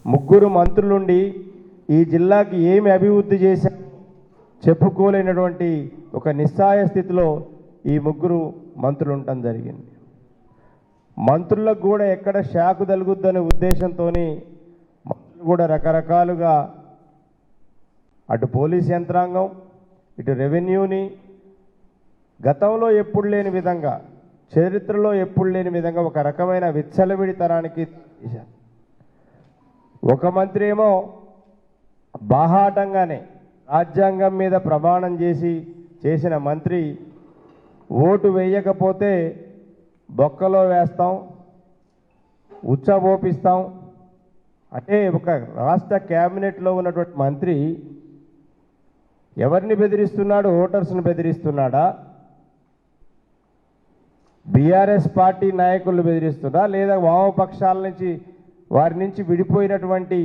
ముగ్గురు మంత్రులుండి ఈ జిల్లాకి ఏమి అభివృద్ధి చేశా చెప్పుకోలేనటువంటి ఒక నిస్సహాయ స్థితిలో ఈ ముగ్గురు మంత్రులు ఉండటం జరిగింది. మంత్రులకు కూడా ఎక్కడ షాకు తగులుద్దనే ఉద్దేశంతో మంత్రులు కూడా రకరకాలుగా అటు పోలీస్ యంత్రాంగం ఇటు రెవెన్యూని గతంలో ఎప్పుడు లేని విధంగా చరిత్రలో ఎప్పుడు లేని విధంగా ఒక రకమైన విచ్చలవిడితనానికి ఒక మంత్రి ఏమో బాహాటంగానే రాజ్యాంగం మీద ప్రమాణం చేసిన మంత్రి ఓటు వేయకపోతే బొక్కలో వేస్తాం ఉచ్చబోపిస్తాం అంటే ఒక రాష్ట్ర క్యాబినెట్లో ఉన్నటువంటి మంత్రి ఎవరిని బెదిరిస్తున్నాడు? ఓటర్స్ని బెదిరిస్తున్నాడా? బీఆర్ఎస్ పార్టీ నాయకులను బెదిరిస్తున్నాడా లేదా వామపక్షాల నుంచి వారి నుంచి విడిపోయినటువంటి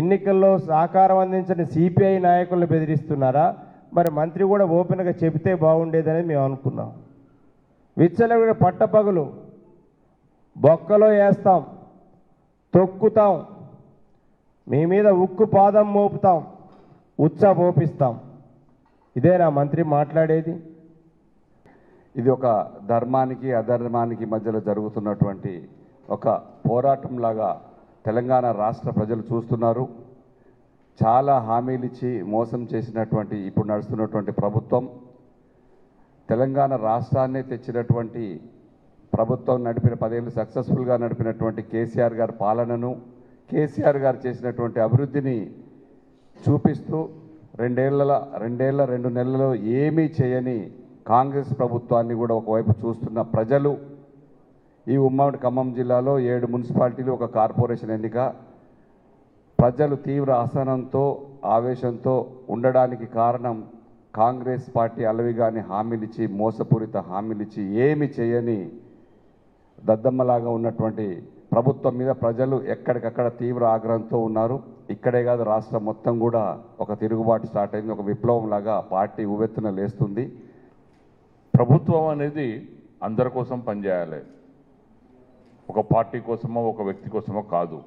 ఎన్నికల్లో సహకారం అందించిన సిపిఐ నాయకులను బెదిరిస్తున్నారా? మరి మంత్రి కూడా ఓపెన్గా చెబితే బాగుండేదని మేము అనుకున్నాం. విచ్చలవిడి పట్టపగలు బొక్కలో వేస్తాం, తొక్కుతాం, మీ మీద ఉక్కు పాదం మోపుతాం, ఉచ్చబోపిస్తాం. ఇదేనా మంత్రి మాట్లాడేది? ఇది ఒక ధర్మానికి అధర్మానికి మధ్యలో జరుగుతున్నటువంటి ఒక పోరాటంలాగా తెలంగాణ రాష్ట్ర ప్రజలు చూస్తున్నారు. చాలా హామీలు ఇచ్చి మోసం చేసినటువంటి ఇప్పుడు నడుస్తున్నటువంటి ప్రభుత్వం, తెలంగాణ రాష్ట్రాన్ని తెచ్చినటువంటి ప్రభుత్వం నడిపిన 10 ఏళ్ళు సక్సెస్ఫుల్గా నడిపినటువంటి కేసీఆర్ గారి పాలనను, కేసీఆర్ గారు చేసినటువంటి అభివృద్ధిని చూపిస్తూ 2 నెలల్లో ఏమీ చేయని కాంగ్రెస్ ప్రభుత్వాన్ని కూడా ఒకవైపు చూస్తున్న ప్రజలు, ఈ ఉమ్మడి ఖమ్మం జిల్లాలో 7 మున్సిపాలిటీలు ఒక కార్పొరేషన్ ఎన్నిక, ప్రజలు తీవ్ర అసహనంతో ఆవేశంతో ఉండడానికి కారణం కాంగ్రెస్ పార్టీ అలవిగాని హామీలిచ్చి మోసపూరిత హామీలిచ్చి ఏమి చేయని దద్దమ్మలాగా ఉన్నటువంటి ప్రభుత్వం మీద ప్రజలు ఎక్కడికక్కడ తీవ్ర ఆగ్రహంతో ఉన్నారు. ఇక్కడే కాదు రాష్ట్రం మొత్తం కూడా ఒక తిరుగుబాటు స్టార్ట్ అయింది. ఒక విప్లవం లాగా పార్టీ ఉవ్వెత్తున లేస్తుంది. ప్రభుత్వం అనేది అందరి కోసం పనిచేయాలి, ఒక పార్టీ కోసమో ఒక వ్యక్తి కోసమో కాదు.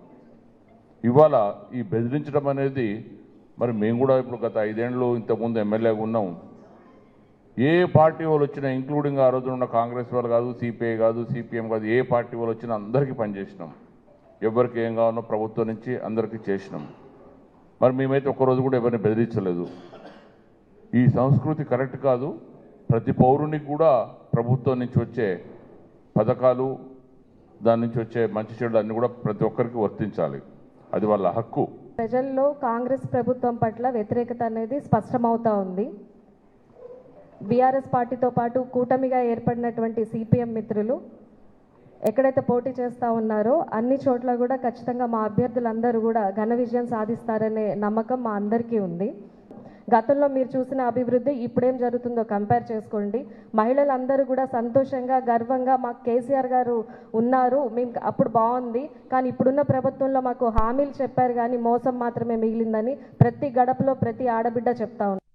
ఇవాళ ఈ బెదిరించడం అనేది మరి మేము కూడా ఇప్పుడు గత 5 ఏళ్ళు ఇంతకుముందు ఎమ్మెల్యేగా ఉన్నాం. ఏ పార్టీ వాళ్ళు వచ్చినా, ఇంక్లూడింగ్ ఆ రోజున ఉన్న కాంగ్రెస్ వాళ్ళు కాదు, సిపిఐ కాదు, సిపిఎం కాదు, ఏ పార్టీ వాళ్ళు వచ్చినా అందరికీ పనిచేసినాం. ఎవరికి ఏం కావాలో ప్రభుత్వం నుంచి అందరికీ చేసినాం. మరి మేమైతే ఒక్కరోజు కూడా ఎవరిని బెదిరించలేదు. ఈ సంస్కృతి కరెక్ట్ కాదు. ప్రతి పౌరునికి కూడా ప్రభుత్వం నుంచి వచ్చే పథకాలు, దాని నుంచి వచ్చే మంచి చెడు అన్నీ కూడా ప్రతి ఒక్కరికి వర్తించాలి. అది వాళ్ళ హక్కు. ప్రజల్లో కాంగ్రెస్ ప్రభుత్వం పట్ల వ్యతిరేకత అనేది స్పష్టమవుతా ఉంది. బీఆర్ఎస్ పార్టీతో పాటు కూటమిగా ఏర్పడినటువంటి సిపిఎం మిత్రులు ఎక్కడైతే పోటీ చేస్తూ ఉన్నారో అన్ని చోట్ల కూడా ఖచ్చితంగా మా అభ్యర్థులందరూ కూడా ఘన విజయం సాధిస్తారనే నమ్మకం మా అందరికీ ఉంది. గతంలో మీరు చూసిన అభివృద్ధి ఇప్పుడేం జరుగుతుందో కంపేర్ చేసుకోండి. మహిళలందరూ కూడా సంతోషంగా గర్వంగా మాకు కేసీఆర్ గారు ఉన్నారు, మేము అప్పుడు బాగుంది, కానీ ఇప్పుడున్న ప్రభుత్వంలో మాకు హామీలు చెప్పారు కానీ మోసం మాత్రమే మిగిలిందని ప్రతి గడపలో ప్రతి ఆడబిడ్డ చెప్తా ఉన్నారు.